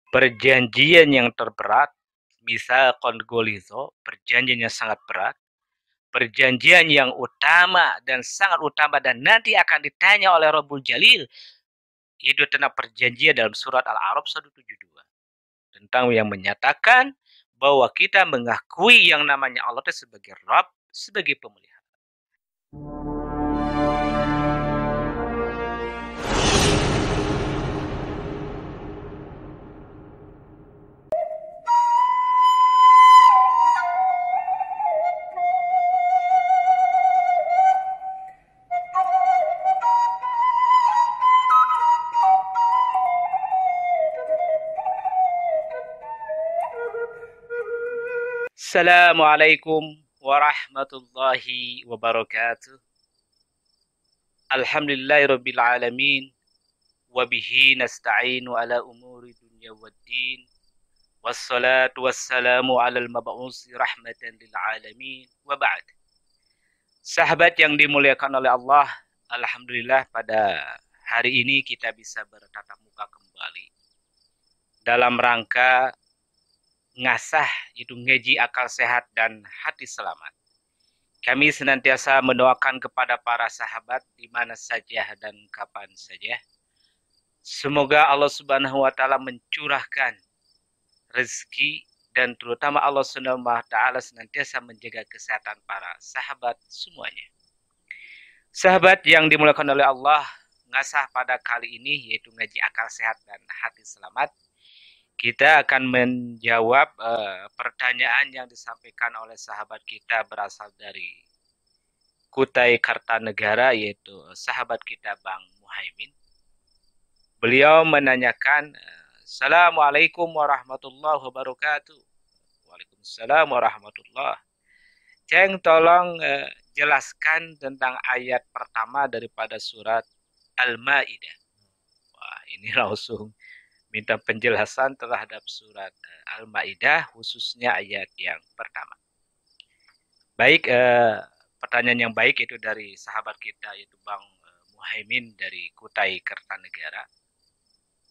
Perjanjian yang terberat, misal kongolizo, perjanjian yang sangat berat, perjanjian yang utama dan sangat utama dan nanti akan ditanya oleh Rabbul Jalil, itu tentang perjanjian dalam surat Al-A'raf 172. Tentang yang menyatakan bahwa kita mengakui yang namanya Allah sebagai Rabb, sebagai pemelihara. Assalamualaikum warahmatullahi wabarakatuh. Alhamdulillahirabbil alamin. Wabihi nasta'inu ala umuri dunya waddin. Wassalatu wassalamu ala al-mab'usi rahmatan lil alamin. Wa ba'd. Sahabat yang dimuliakan oleh Allah, alhamdulillah pada hari ini kita bisa bertatap muka kembali dalam rangka ngasah itu ngeji akal sehat dan hati selamat. Kami senantiasa mendoakan kepada para sahabat di mana saja dan kapan saja. Semoga Allah Subhanahu wa taala mencurahkan rezeki dan terutama Allah Subhanahu wa taala senantiasa menjaga kesehatan para sahabat semuanya. Sahabat yang dimuliakan oleh Allah, ngasah pada kali ini yaitu ngaji akal sehat dan hati selamat. Kita akan menjawab pertanyaan yang disampaikan oleh sahabat kita berasal dari Kutai Kartanegara, yaitu sahabat kita Bang Muhaimin. Beliau menanyakan, Assalamualaikum warahmatullahi wabarakatuh. Waalaikumsalam warahmatullahi. Ceng, tolong jelaskan tentang ayat pertama daripada surat Al-Maidah. Wah, ini langsung minta penjelasan terhadap surat Al-Maidah, khususnya ayat yang pertama. Baik, pertanyaan yang baik itu dari sahabat kita, yaitu Bang Muhaimin dari Kutai Kertanegara.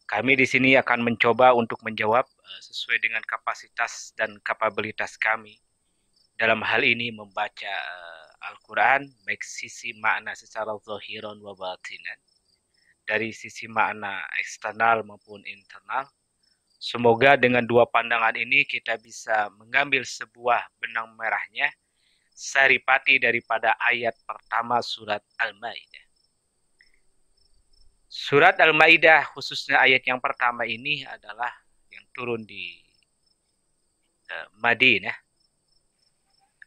Kami di sini akan mencoba untuk menjawab sesuai dengan kapasitas dan kapabilitas kami dalam hal ini membaca Al-Quran, baik sisi makna secara zahiran wa batinan, dari sisi makna eksternal maupun internal. Semoga dengan dua pandangan ini kita bisa mengambil sebuah benang merahnya, saripati daripada ayat pertama surat Al-Maidah. Surat Al-Maidah khususnya ayat yang pertama ini adalah yang turun di Madinah.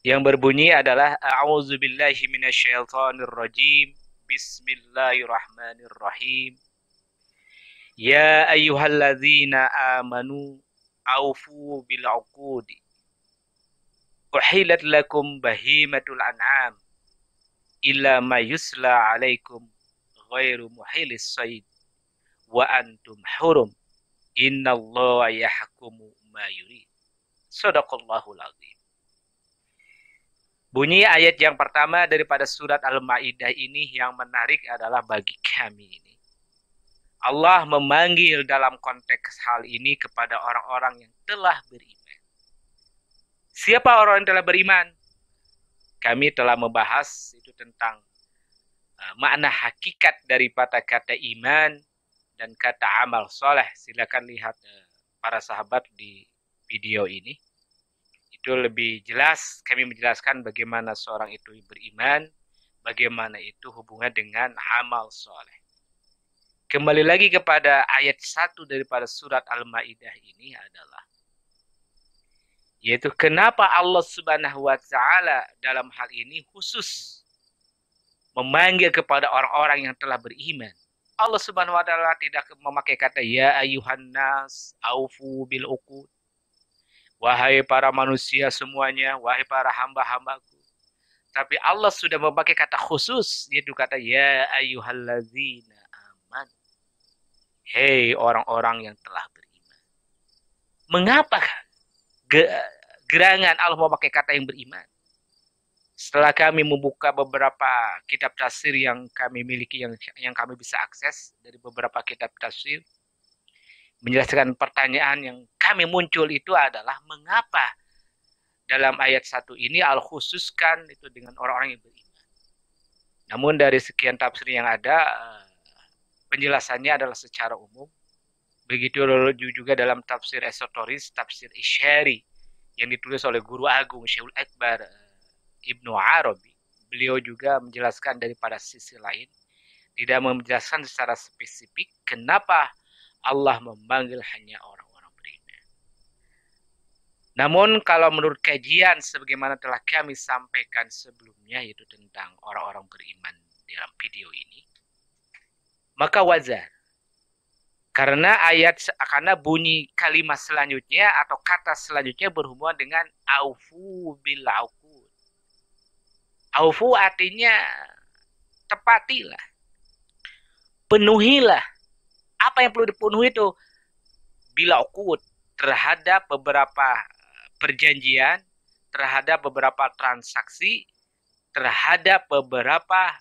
Yang berbunyi adalah A'udzubillahi minasyaitonirrajim. Bismillahirrahmanirrahim. Ya ayyuhalladzina amanu aufu bil uqudi. Uhilat lakum bahimatul an'am illa ma yusla alaikum ghairu muhilis sayd wa antum hurum. Innallaha yahkumu ma yurid. Shadaqallahul azim. Bunyi ayat yang pertama daripada surat Al-Maidah ini yang menarik adalah bagi kami ini, Allah memanggil dalam konteks hal ini kepada orang-orang yang telah beriman. Siapa orang yang telah beriman? Kami telah membahas itu tentang makna hakikat daripada kata iman dan kata amal soleh. Silakan lihat para sahabat di video ini. Itu lebih jelas kami menjelaskan bagaimana seorang itu beriman, bagaimana itu hubungan dengan amal soleh. Kembali lagi kepada ayat 1 daripada surat Al-Maidah ini adalah, yaitu kenapa Allah Subhanahu wa taala dalam hal ini khusus memanggil kepada orang-orang yang telah beriman. Allah Subhanahu wa taala tidak memakai kata ya ayuhan nas aufu bil uqud. Wahai para manusia semuanya, wahai para hamba-hambaku. Tapi Allah sudah memakai kata khusus, yaitu kata ya ayyuhalladzina aman. Hei orang-orang yang telah beriman. Mengapa gerangan Allah memakai kata yang beriman? Setelah kami membuka beberapa kitab tafsir yang kami miliki, yang kami bisa akses dari beberapa kitab tafsir, menjelaskan pertanyaan yang kami muncul itu adalah mengapa dalam ayat 1 ini al-khususkan itu dengan orang-orang yang beriman. Namun dari sekian tafsir yang ada, penjelasannya adalah secara umum. Begitu juga dalam tafsir esoteris, tafsir Isyari yang ditulis oleh Guru Agung Syekhul Akbar Ibnu Arabi. Beliau juga menjelaskan daripada sisi lain, tidak menjelaskan secara spesifik kenapa Allah memanggil hanya orang-orang beriman. Namun kalau menurut kajian sebagaimana telah kami sampaikan sebelumnya, yaitu tentang orang-orang beriman dalam video ini, maka wajar. Karena bunyi kalimat selanjutnya atau kata selanjutnya berhubungan dengan aufu bil uqud. Aufu artinya tepatilah, penuhilah. Apa yang perlu dipenuhi itu? Bil uqud, terhadap beberapa perjanjian, terhadap beberapa transaksi, terhadap beberapa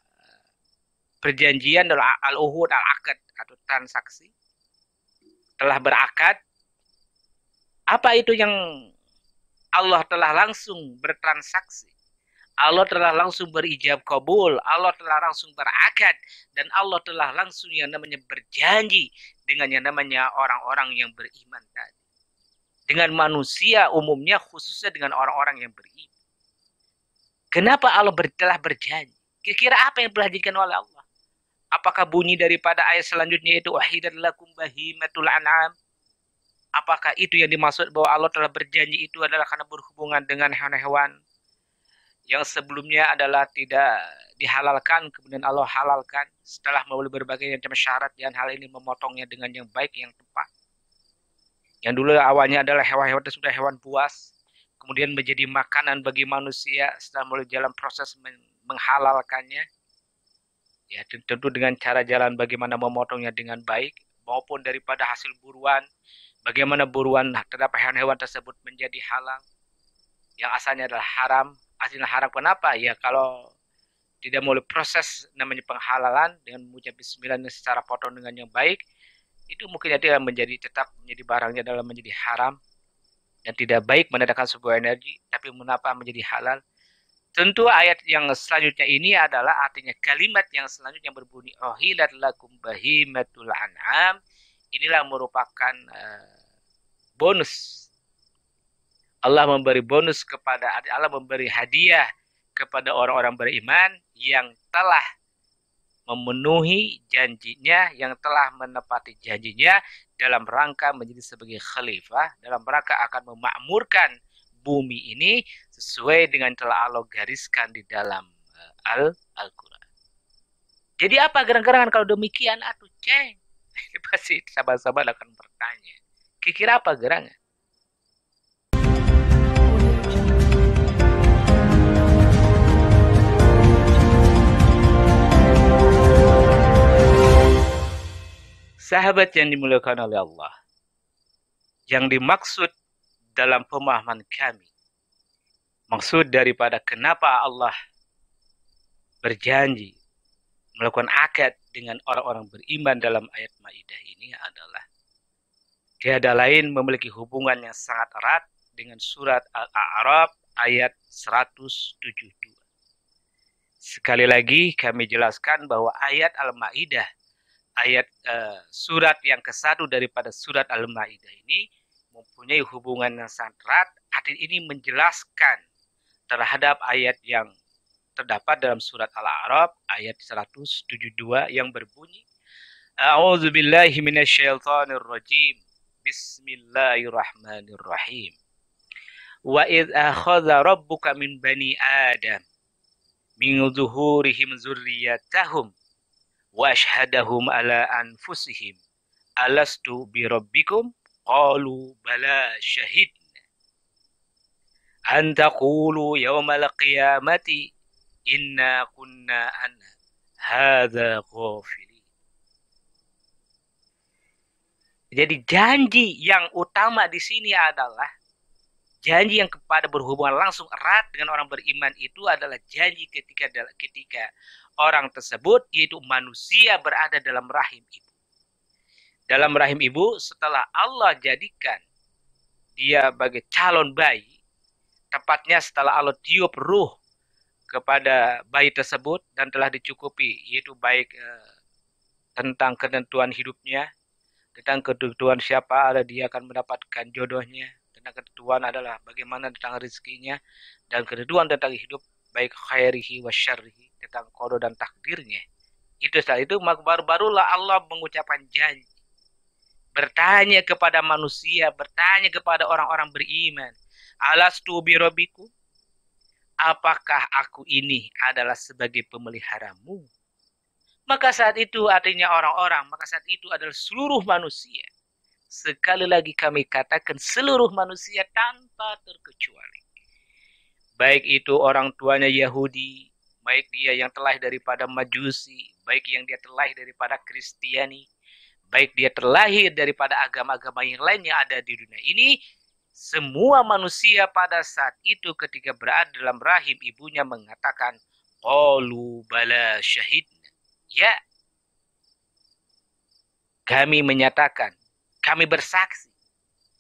perjanjian dalam al-uhud, al-akad atau transaksi. Telah berakad, apa itu yang Allah telah langsung bertransaksi, Allah telah langsung berijab kabul, Allah telah langsung berakad, dan Allah telah langsung yang namanya berjanji dengan yang namanya orang-orang yang beriman tadi. Dengan manusia umumnya, khususnya dengan orang-orang yang beriman. Kenapa Allah telah berjanji? Kira-kira apa yang dijanjikan oleh Allah? Apakah bunyi daripada ayat selanjutnya itu wahidat lakum bahimatul an'am? Apakah itu yang dimaksud bahwa Allah telah berjanji itu adalah karena berhubungan dengan hewan-hewan yang sebelumnya adalah tidak dihalalkan, kemudian Allah halalkan setelah melalui berbagai macam syarat, dan hal ini memotongnya dengan yang baik, yang tepat. Yang dulu awalnya adalah hewan-hewan itu sudah hewan buas, kemudian menjadi makanan bagi manusia setelah melalui jalan proses menghalalkannya. Ya, tentu dengan cara jalan bagaimana memotongnya dengan baik, maupun daripada hasil buruan, bagaimana buruan terhadap hewan-hewan tersebut menjadi halal, yang asalnya adalah haram. Asalnya haram kenapa? Ya kalau tidak melalui proses namanya penghalalan dengan mengucap bismillah secara potong dengan yang baik, itu mungkin tidak tetap menjadi barangnya dalam menjadi haram, dan tidak baik mendatangkan sebuah energi, tapi mengapa menjadi halal? Tentu ayat yang selanjutnya ini adalah artinya kalimat yang selanjutnya berbunyi ohilat lakum bahimatul an'am. Inilah merupakan bonus. Allah memberi bonus kepada, Allah memberi hadiah kepada orang-orang beriman yang telah memenuhi janjinya, yang telah menepati janjinya dalam rangka menjadi sebagai khalifah, dalam rangka akan memakmurkan bumi ini sesuai dengan telah Allah gariskan di dalam Al-Quran. Jadi apa gerang-gerangan kalau demikian atuh ceng? Pasti sahabat-sahabat akan bertanya, kira-kira apa gerangan? Sahabat yang dimuliakan oleh Allah, yang dimaksud dalam pemahaman kami, maksud daripada kenapa Allah berjanji melakukan akad dengan orang-orang beriman dalam ayat Maidah ini adalah tiada lain memiliki hubungan yang sangat erat dengan surat Al-A'raf ayat 172. Sekali lagi kami jelaskan bahwa ayat Al-Maidah, ayat surat yang ke-1 daripada surat Al-Maidah ini mempunyai hubungan yang sangat erat. Ayat ini menjelaskan terhadap ayat yang terdapat dalam surat Al-A'raf ayat 172 yang berbunyi A'udzubillahi minasyaitonirrajim. Bismillahirrahmanirrahim. Wa idz akhadha rabbuka min bani Adam min zuhurihim dzurriyyatahum wa ashhadahum ala anfusihim alastu bi rabbikum qalu bala syahidna an taqulu yawmal qiyamati inna kunna an hadza ghafilin. Jadi janji yang utama di sini adalah janji yang kepada berhubungan langsung erat dengan orang beriman itu adalah janji ketika orang tersebut, yaitu manusia, berada dalam rahim ibu. dalam rahim ibu setelah Allah jadikan dia sebagai calon bayi, tepatnya setelah Allah tiup ruh kepada bayi tersebut dan telah dicukupi, yaitu baik tentang ketentuan hidupnya, tentang ketentuan siapa ada dia akan mendapatkan jodohnya, tentang ketentuan adalah bagaimana tentang rezekinya, dan ketentuan tentang hidup baik khairihi wa syarrihi, tentang qada dan takdirnya. Itu setelah itu barulah Allah mengucapkan janji, bertanya kepada manusia, bertanya kepada orang-orang beriman, alastu birabbikum, apakah aku ini adalah sebagai pemeliharamu? Maka saat itu artinya orang-orang, maka saat itu adalah seluruh manusia. Sekali lagi kami katakan seluruh manusia tanpa terkecuali. Baik itu orang tuanya Yahudi, baik dia yang terlahir daripada Majusi, baik yang dia terlahir daripada Kristiani, baik dia terlahir daripada agama-agama yang lain yang ada di dunia ini, semua manusia pada saat itu ketika berada dalam rahim ibunya mengatakan, qalu bala syahidna. Ya, kami menyatakan, kami bersaksi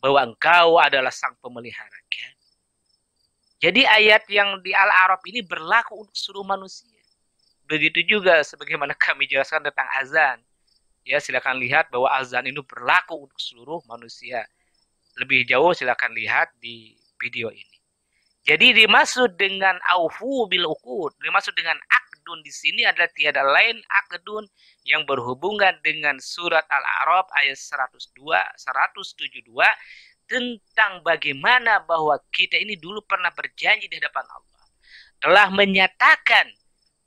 bahwa engkau adalah sang pemelihara kami. Jadi ayat yang di Al-A'raf ini berlaku untuk seluruh manusia. Begitu juga sebagaimana kami jelaskan tentang azan. Ya, silakan lihat bahwa azan itu berlaku untuk seluruh manusia. Lebih jauh silakan lihat di video ini. Jadi dimaksud dengan aufu bil uqud, dimaksud dengan akdun di sini adalah tiada lain akdun yang berhubungan dengan surat Al-A'raf ayat 172 tentang bagaimana bahwa kita ini dulu pernah berjanji di hadapan Allah, telah menyatakan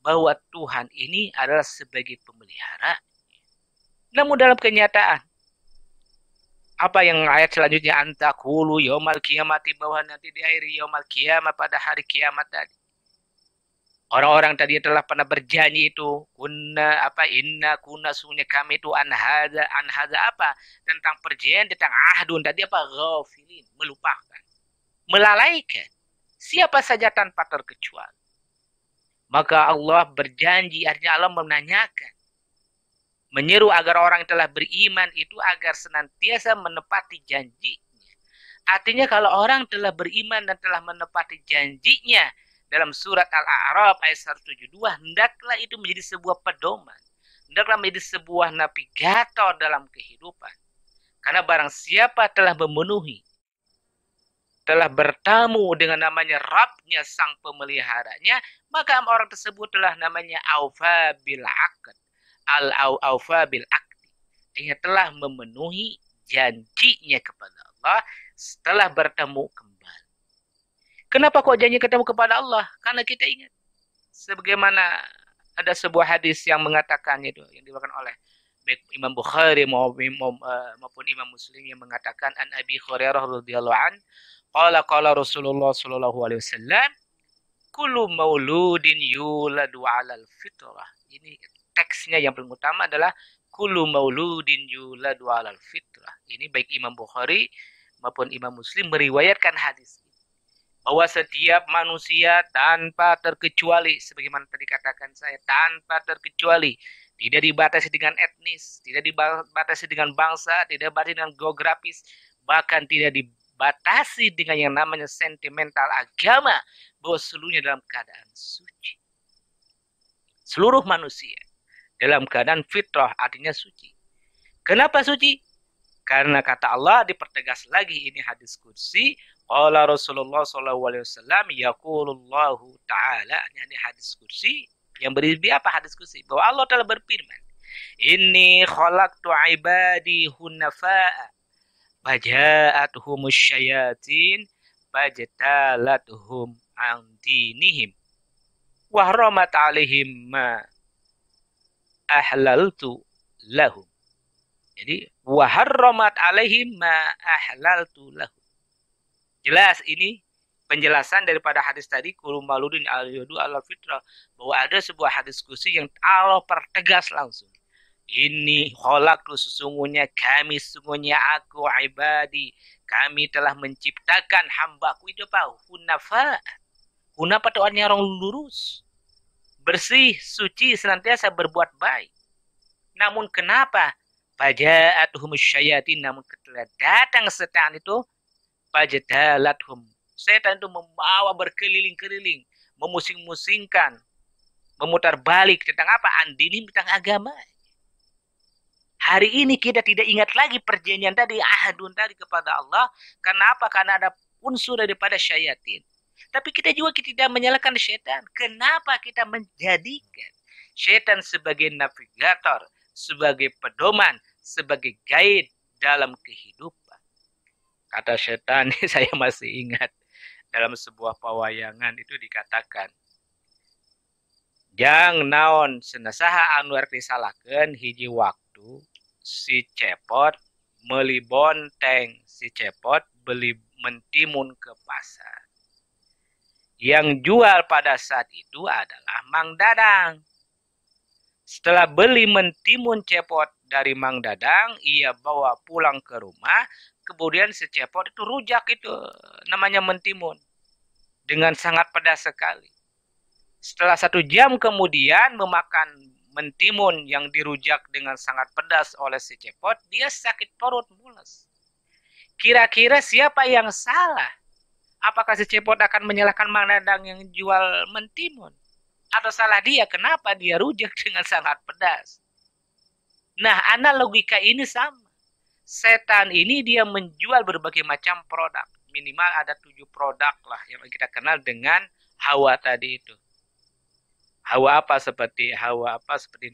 bahwa Tuhan ini adalah sebagai pemelihara. Namun dalam kenyataan, apa yang ayat selanjutnya, antakulu yaumal kiamati, bahwa nanti di akhir yaumal kiamat, pada hari kiamat tadi, orang-orang tadi telah pernah berjanji itu, inna kunna sungguhnya kami itu anhaza apa, tentang perjanjian, tentang ahdun tadi apa, ghafilin, melupakan, melalaikan, siapa saja tanpa terkecuali. Maka Allah berjanji, artinya Allah menanyakan, menyeru agar orang yang telah beriman itu agar senantiasa menepati janjinya. Artinya kalau orang telah beriman dan telah menepati janjinya dalam surat Al-A'raf ayat 172, hendaklah itu menjadi sebuah pedoman. Hendaklah menjadi sebuah navigator dalam kehidupan. Karena barang siapa telah memenuhi, telah bertamu dengan namanya Rabbnya, sang pemeliharanya, maka orang tersebut telah namanya aufa bil aqd. Al-aufa bil akdi, ia telah memenuhi janjinya kepada Allah setelah bertemu kembali. Kenapa kok janji ketemu kepada Allah? Karena kita ingat, sebagaimana ada sebuah hadis yang mengatakan itu, yang diriwayatkan oleh baik Imam Bukhari maupun Imam Muslim, yang mengatakan an Abi Hurairah radhiyallahu an, qala Rasulullah sallallahu alaihi wasallam, kullu mauludin yuladu 'alal fitrah. Ini teksnya yang paling utama adalah kullu mauludin yuladu 'alal fitrah. Ini baik Imam Bukhari maupun Imam Muslim meriwayatkan hadis ini, bahwa setiap manusia tanpa terkecuali, sebagaimana tadi katakan saya, tanpa terkecuali, tidak dibatasi dengan etnis, tidak dibatasi dengan bangsa, tidak dibatasi dengan geografis, bahkan tidak dibatasi dengan yang namanya sentimental agama, bahwa seluruhnya dalam keadaan suci. Seluruh manusia dalam keadaan fitrah, artinya suci. Kenapa suci? Karena kata Allah dipertegas lagi, ini hadis qudsi, qala Rasulullah sallallahu alaihi wasallam, yaqulullahu ta'ala, ini hadis qudsi yang berisi apa hadis qudsi? Bahwa Allah telah berfirman, inni khalaqtu ibadi hunafa'a faja'atuhumus syayatin fajtalatuhum an dinihim wa haramat alaihim ma ahlaltu lahum. Jadi wa harramat alaihim ma ahlaltu lahum. Jelas ini penjelasan daripada hadis tadi, kullu mauludin al-yudu al-fitrah, bahwa ada sebuah hadis qudsi yang Allah pertegas langsung. Ini khalaqtu, sesungguhnya kami, sesungguhnya aku, ibadi, kami telah menciptakan hambaku itu apa? Hunafa. Hunafa itu artinya orang lurus, bersih, suci, senantiasa berbuat baik. Namun kenapa? Faja'atuhum syayatin, namun ketika datang setan itu, fajadalathum, setan itu membawa berkeliling-keliling, memusing-musingkan, memutar balik tentang apa? Andinim, tentang agama. Hari ini kita tidak ingat lagi perjanjian tadi, ahadun tadi kepada Allah. Kenapa? Karena ada unsur daripada syayatin. Tapi kita juga tidak menyalahkan syaitan. Kenapa kita menjadikan syaitan sebagai navigator, sebagai pedoman, sebagai guide dalam kehidupan? Kata syaitan, saya masih ingat dalam sebuah pewayangan itu dikatakan, jang naon senasaha anu rek disalakeun hiji waktu si cepot meuli bonteng, si cepot beli mentimun ke pasar. Yang jual pada saat itu adalah Mang Dadang. Setelah beli mentimun cepot dari Mang Dadang, ia bawa pulang ke rumah. Kemudian si cepot itu rujak itu, namanya mentimun, dengan sangat pedas sekali. Setelah 1 jam kemudian memakan mentimun yang dirujak dengan sangat pedas oleh si cepot, dia sakit perut mules. Kira-kira siapa yang salah? Apakah si cepot akan menyalahkan Mang Dadang yang jual mentimun? Atau salah dia? Kenapa dia rujak dengan sangat pedas? Nah, analogika ini sama. Setan ini dia menjual berbagai macam produk. Minimal ada 7 produk lah yang kita kenal dengan hawa tadi itu. Hawa apa? Seperti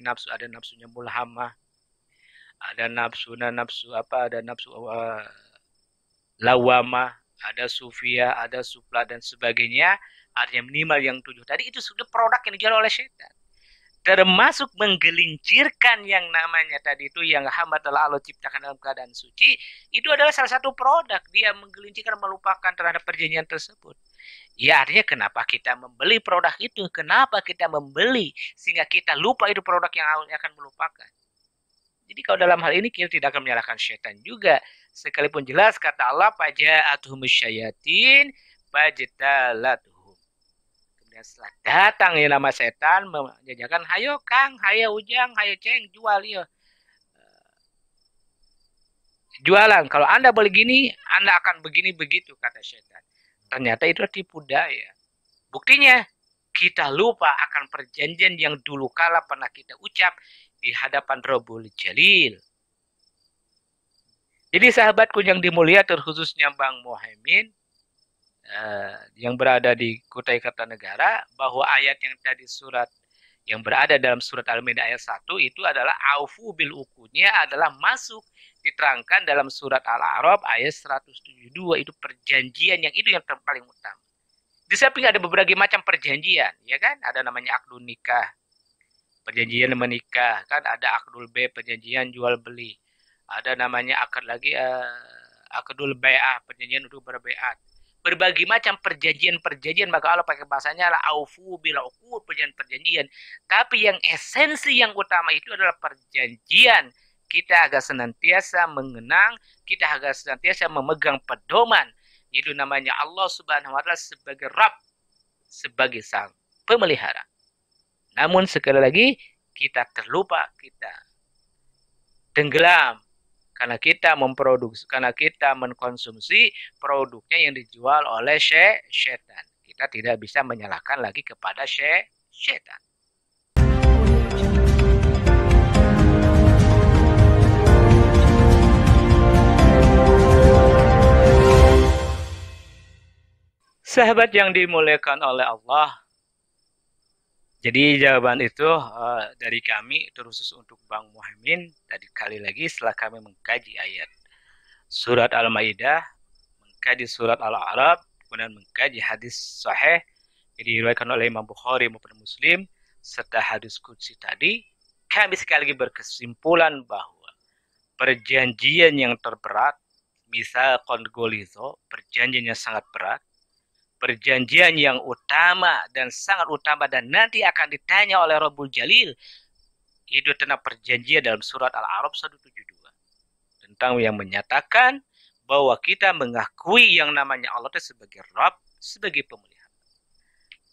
nafsu, ada nafsunya mulhamah, ada nafsu apa? Ada nafsu lawamah, ada sufia, ada supla dan sebagainya. Artinya minimal yang 7 tadi itu sudah produk yang dijual oleh syaitan. Termasuk menggelincirkan yang namanya tadi itu, yang hamba telah Allah ciptakan dalam keadaan suci, itu adalah salah satu produk. Dia menggelincirkan, melupakan terhadap perjanjian tersebut. Ya, artinya kenapa kita membeli produk itu? Kenapa kita membeli sehingga kita lupa itu produk yang akan melupakan? Jadi kalau dalam hal ini kita tidak akan menyalahkan syaitan juga. Sekalipun jelas kata Allah, faja'atuhum syayatin fajtalatuhum. Kemudian setelah datang yang nama setan menjajakan, hayo Kang, hayo Ujang, hayo Ceng, jual ya. Jualan, kalau Anda beli gini, Anda akan begini begitu, kata setan. Ternyata itu tipu daya. Buktinya, kita lupa akan perjanjian yang dulu kala pernah kita ucap di hadapan Rabbul Jalil. Jadi sahabatku yang dimuliakan, khususnya Bang Muhaimin, yang berada di Kutai Kartanegara, bahwa ayat yang tadi surat yang berada dalam surat Al-Maidah ayat 1 itu adalah aufu bil uqudnya, adalah masuk diterangkan dalam surat Al-A'raf ayat 172, itu perjanjian yang itu yang paling utama. Di samping ada berbagai macam perjanjian, ya kan? Ada namanya akdul nikah, perjanjian menikah, kan? Ada akdul bay, perjanjian jual beli. Ada namanya akad lagi, akdul bai'ah, perjanjian untuk berbaiat. Berbagai macam perjanjian-perjanjian, maka Allah pakai bahasanya lah aufu bil uqud, perjanjian-perjanjian. Tapi yang esensi yang utama itu adalah perjanjian. Kita agar senantiasa mengenang, kita agar senantiasa memegang pedoman. Itu namanya Allah Subhanahu wa Ta'ala sebagai Rabb, sebagai sang pemelihara. Namun sekali lagi kita terlupa, kita tenggelam karena kita memproduksi, karena kita mengkonsumsi produknya yang dijual oleh syaitan. Kita tidak bisa menyalahkan lagi kepada syaitan. Sahabat yang dimuliakan oleh Allah, jadi jawaban itu dari kami, terus untuk Bang Muhaimin. Tadi kali lagi setelah kami mengkaji ayat surat Al-Maidah, mengkaji surat Al-A'raf, kemudian mengkaji hadis sahih yang diriwayatkan oleh Imam Bukhari maupun Muslim, serta hadis qudsi tadi, kami sekali lagi berkesimpulan bahwa perjanjian yang terberat, misal kongolizo, perjanjian yang sangat berat, perjanjian yang utama dan sangat utama dan nanti akan ditanya oleh Rabbul Jalil, itu tentang perjanjian dalam surat Al-A'raf 172, tentang yang menyatakan bahwa kita mengakui yang namanya Allah sebagai Rabb, sebagai pemelihara.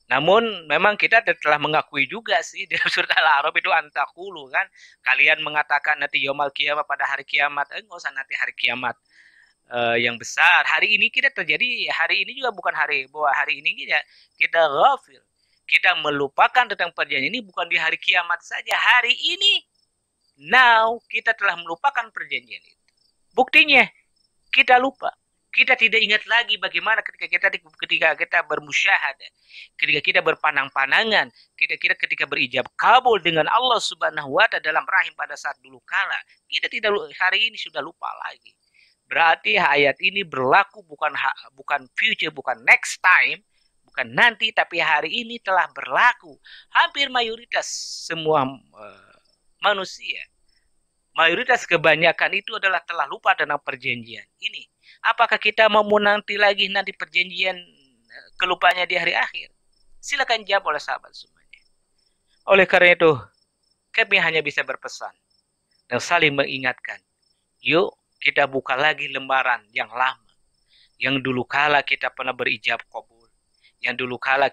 Namun memang kita telah mengakui juga sih dalam surat Al-A'raf itu antakulu kan. Kalian mengatakan nanti yaumul kiamat pada hari kiamat. Enggak usah nanti hari kiamat yang besar. Hari ini kita terjadi, hari ini juga bukan hari, bahwa hari ini kita ghafil. Kita melupakan tentang perjanjian ini bukan di hari kiamat saja. Hari ini, now, kita telah melupakan perjanjian itu. Buktinya, kita lupa. Kita tidak ingat lagi bagaimana ketika kita bermusyahadah, ketika kita berpanang-panangan, ketika berijab kabul dengan Allah Subhanahu wa Ta'ala dalam rahim pada saat dulu kala. Kita tidak, hari ini sudah lupa lagi. Berarti ayat ini berlaku bukan future, bukan next time, bukan nanti, tapi hari ini telah berlaku. Hampir mayoritas semua manusia, mayoritas kebanyakan itu adalah telah lupa tentang perjanjian ini. Apakah kita mau menanti lagi nanti perjanjian kelupanya di hari akhir? Silakan jawab oleh sahabat semuanya. Oleh karena itu, kami hanya bisa berpesan dan saling mengingatkan. Yuk, kita buka lagi lembaran yang lama. Yang dulu kala kita pernah berijab kabul. Yang dulu kala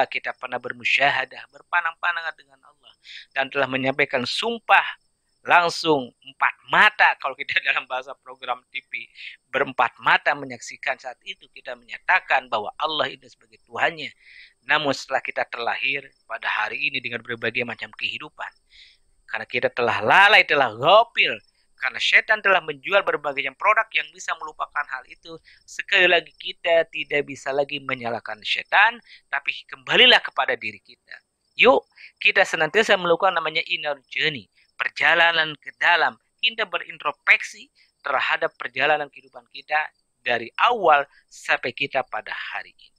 kita pernah bermusyahadah, berpanang-panangan dengan Allah. Dan telah menyampaikan sumpah langsung 4 mata, kalau kita dalam bahasa program TV, berempat mata menyaksikan saat itu kita menyatakan bahwa Allah itu sebagai Tuhannya. Namun setelah kita terlahir pada hari ini dengan berbagai macam kehidupan, karena kita telah lalai, telah ghafil, karena setan telah menjual berbagai produk yang bisa melupakan hal itu. Sekali lagi kita tidak bisa lagi menyalahkan setan, tapi kembalilah kepada diri kita. Yuk, kita senantiasa melakukan namanya inner journey, perjalanan ke dalam. Kita berintrospeksi terhadap perjalanan kehidupan kita dari awal sampai kita pada hari ini.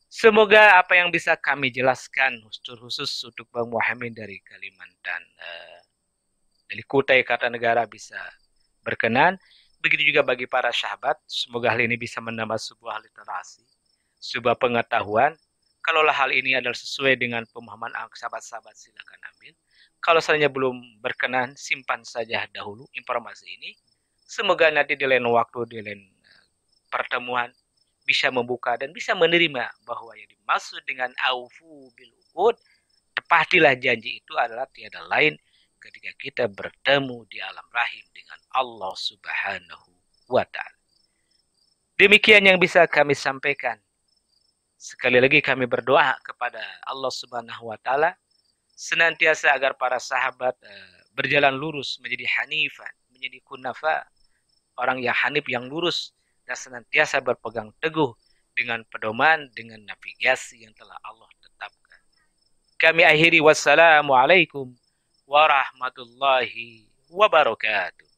Semoga apa yang bisa kami jelaskan khusus untuk Bang Muhammad dari Kalimantan, dari Kutai Kartanegara bisa berkenan. Begitu juga bagi para sahabat, semoga hal ini bisa menambah sebuah literasi, sebuah pengetahuan. Kalaulah hal ini adalah sesuai dengan pemahaman sahabat-sahabat, silakan ambil. Kalau seandainya belum berkenan, simpan saja dahulu informasi ini. Semoga nanti di lain waktu, di lain pertemuan, bisa membuka dan bisa menerima bahwa yang dimaksud dengan aufu bil uqud, tepatilah janji, itu adalah tiada lain ketika kita bertemu di alam rahim dengan Allah Subhanahu wa Ta'ala. Demikian yang bisa kami sampaikan. Sekali lagi kami berdoa kepada Allah Subhanahu wa Ta'ala senantiasa agar para sahabat berjalan lurus menjadi hanifan, menjadi kunafa, orang yang hanif, yang lurus, dan senantiasa berpegang teguh dengan pedoman, dengan navigasi yang telah Allah tetapkan. Kami akhiri, wassalamualaikum warahmatullahi wabarakatuh.